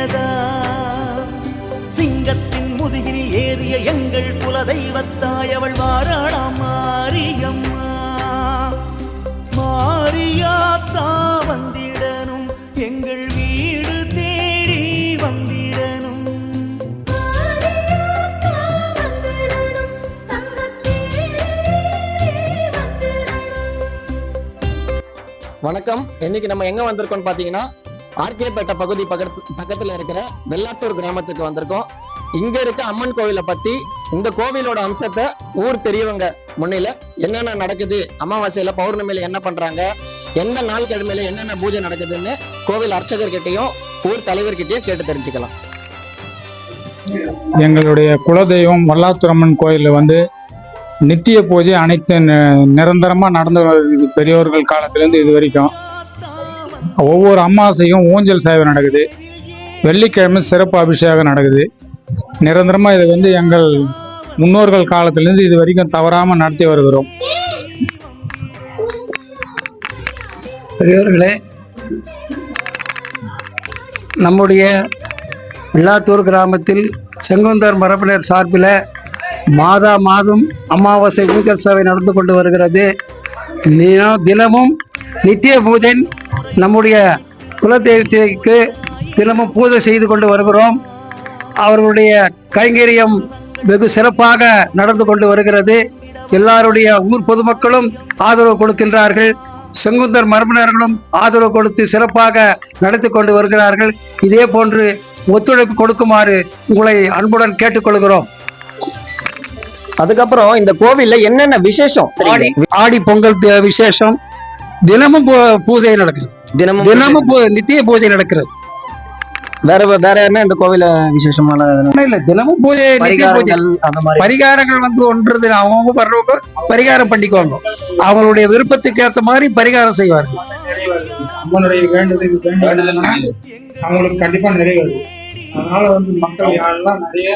தீர்ந்திடதா சிங்கத்தின் முதுகினில் ஏறிய எங்கள் குலதெய்வத்தாய் அவள் வாராளாம் மாரியம்மா மாரியாத்தா வந்திடனும் எங்கள் வீடு தேடி வந்திடனும் வணக்கம். இன்னைக்கு நம்ம எங்க வந்திருக்கோம் பாத்தீங்கன்னா ஆர்கேபேட்டை பகுதி பக்கத்துல இருக்கிற வெள்ளாத்தூர் கிராமத்துக்கு வந்திருக்கோம். இங்க இருக்க அம்மன் கோவிலை பத்தி, இந்த கோவிலோட அம்சத்தை ஊர் பெரியவங்க முன்னில என்னென்ன நடக்குது, அமாவாசையில பௌர்ணமியில என்ன பண்றாங்க, எந்த நாள் கிழமையில என்னென்ன பூஜை நடக்குதுன்னு கோவில் அர்ச்சகர்கிட்டையும் ஊர் தலைவர்கிட்டையும் கேட்டு தெரிஞ்சுக்கலாம். எங்களுடைய குலதெய்வம் வல்லாத்தூர் அம்மன் கோயிலில் வந்து நித்திய பூஜை அனைத்து நிரந்தரமாக நடந்து வருது. பெரியோர்கள் காலத்திலேருந்து இது வரைக்கும் ஒவ்வொரு அமாவாசையும் ஊஞ்சல் சேவை நடக்குது. வெள்ளிக்கிழமை சிறப்பு அபிஷேகம் நடக்குது. நிரந்தரமாக இது வந்து எங்கள் முன்னோர்கள் காலத்திலேருந்து இது வரைக்கும் தவறாமல் நடத்தி வருகிறோம். பெரியோர்களே, நம்முடைய வெள்ளாத்தூர் கிராமத்தில் செங்குந்தர் மரபினர் சார்பில் மாதம் அமாவாசை ஊஞ்சல் சேவை நடந்து கொண்டு வருகிறது. தினமும் நித்திய பூஜை நம்முடைய குலதெய்வத்திற்கு தினமும் பூஜை செய்து கொண்டு வருகிறோம். அவர்களுடைய கைங்கரியம் வெகு சிறப்பாக நடந்து கொண்டு வருகிறது. எல்லாருடைய ஊர் பொதுமக்களும் ஆதரவு கொடுக்கின்றார்கள். செங்குந்தர் மரபினர்களும் ஆதரவு கொடுத்து சிறப்பாக நடத்தி கொண்டு வருகிறார்கள். இதே போன்று ஒத்துழைப்பு கொடுக்குமாறு உங்களை அன்புடன் கேட்டுக்கொள்கிறோம். அதுக்கப்புறம் இந்த கோவில்ல என்னென்ன விசேஷம்? ஆடி பொங்கல் விசேஷம். தினமும் பூஜை நடக்குது. தினமும் நித்திய பூஜை நடக்கிறது. வேற என்ன இந்த கோவில விசேஷமான இல்ல, தினமும் பூஜை, நித்திய பூஜை. பரிகாரங்கள் வந்து ஒன்றது அவங்க வர்றவங்க பரிகாரம் பண்ணிக்குவாங்க. அவங்களுடைய விருப்பத்துக்கு ஏற்ற மாதிரி பரிகாரம் செய்வார்கள். அவங்களுக்கு கண்டிப்பா நிறைவேறும். அதனால வந்து மக்கள் யாரெல்லாம் நிறைய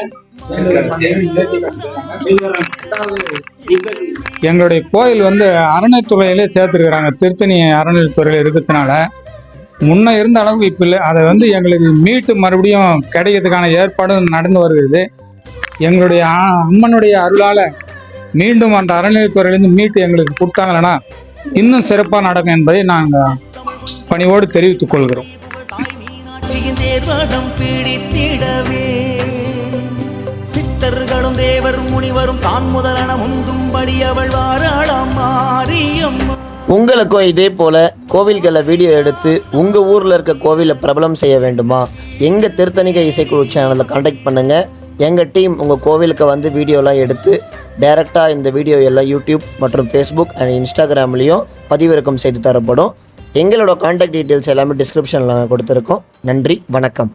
எங்களுடைய கோயில் வந்து அறநிலைத்துறையிலே சேர்த்துருக்கிறாங்க. திருத்தணி அறநிலைத்துறையில இருக்கிறதுனால முன்ன இருந்த அளவுக்கு இப்ப இல்லை. அதை வந்து எங்களுக்கு மீட்டு மறுபடியும் கிடைக்கிறதுக்கான ஏற்பாடும் நடந்து வருகிறது. எங்களுடைய அம்மனுடைய அருளால மீண்டும் அந்த அறநிலைத்துறையிலிருந்து மீட்டு எங்களுக்கு கொடுத்தாங்கன்னா இன்னும் சிறப்பாக நடக்கும் என்பதை நாங்கள் பணிவோடு தெரிவித்துக் கொள்கிறோம். சித்தர்களும் தேவர் முனிவரும் தான் முதலன முந்தும்படி அவள் வாராளாம் மாரியம்மா. உங்களுக்கும் இதே போல கோவில்களை வீடியோ எடுத்து உங்க ஊர்ல இருக்க கோவிலை பிரபலம் செய்ய வேண்டுமா? எங்க திருத்தணிகை இசைக்குழு சேனலை கான்டாக்ட் பண்ணுங்க. எங்க டீம் உங்க கோவிலுக்கு வந்து வீடியோலாம் எடுத்து டைரக்டாக இந்த வீடியோ எல்லாம் யூடியூப் மற்றும் ஃபேஸ்புக் அண்ட் இன்ஸ்டாகிராம்லேயும் பதிவிறக்கம் செய்து தரப்படும். எங்களோட கான்டாக்ட் டீட்டெயில்ஸ் எல்லாமே டிஸ்கிரிப்ஷனில் கொடுத்துருக்கோம். நன்றி, வணக்கம்.